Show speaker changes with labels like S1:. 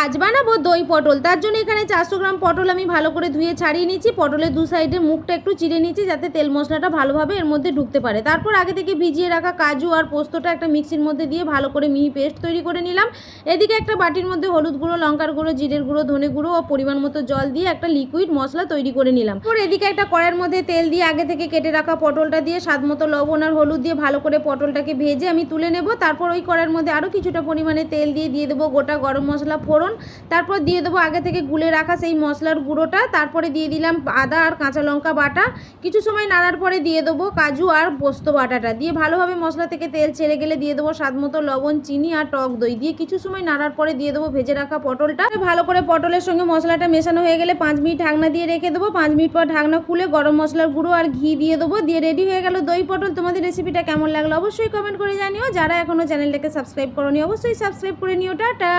S1: আজ বানাবো দই পটল। তার জন্য এখানে 400 গ্রাম পটল আমি ভালো করে ধুয়ে ছাড়িয়ে নিচ্ছি। পটলের দু সাইডে মুখটা একটু চিড়ে নিচ্ছি যাতে তেল মশলাটা ভালোভাবে এর মধ্যে ঢুকতে পারে। তারপর আগে থেকে ভিজিয়ে রাখা কাজু আর পোস্তটা একটা মিক্সির মধ্যে দিয়ে ভালো করে মিহি পেস্ট তৈরি করে নিলাম। এদিকে একটা বাটির মধ্যে হলুদ গুঁড়ো, লঙ্কার গুঁড়ো, জিরের গুঁড়ো, ধনে গুঁড়ো ও পরিমাণ মতো জল দিয়ে একটা লিকুইড মশলা তৈরি করে নিলাম। তারপর এদিকে একটা কড়াইয়ের মধ্যে তেল দিয়ে আগে থেকে কেটে রাখা পটলটা দিয়ে স্বাদ মতো লবণ আর হলুদ দিয়ে ভালো করে পটলটাকে ভেজে আমি তুলে নেব। তারপর ওই কড়াইয়ের মধ্যে আরও কিছুটা পরিমাণে তেল দিয়ে দেবো গোটা গরম মশলা ফোড়ন। তারপর দিয়ে দেবো আগে থেকে গুলে রাখা সেই মশলার গুঁড়োটা। তারপরে দিয়ে দিলাম আদা আর কাঁচা লঙ্কা বাটা। কিছু সময় নাড়ার পরে দিয়ে দেবো কাজু আর পোস্ত বাটাটা দিয়ে ভালোভাবে মশলা থেকে তেল ছেড়ে গেলে দিয়ে দেবো স্বাদ মতো লবণ, চিনি আর টক দই দিয়ে কিছু সময় নাড়ার পরে দিয়ে দেবো ভেজে রাখা পটলটা। ভালো করে পটলের সঙ্গে মশলাটা মেশানো হয়ে গেলে 5 মিনিট ঢাকনা দিয়ে রেখে দেবো। 5 মিনিট পর ঢাকনা খুলে গরম মশলার গুঁড়ো আর ঘি দিয়ে দেবো। দিয়ে রেডি হয়ে গেল দই পটল। তোমাদের রেসিপিটা কেমন লাগলো অবশ্যই কমেন্ট করে জানিও। যারা এখনও চ্যানেলটাকে সাবস্ক্রাইব করোনি অবশ্যই সাবস্ক্রাইব করে নিও। টাটা।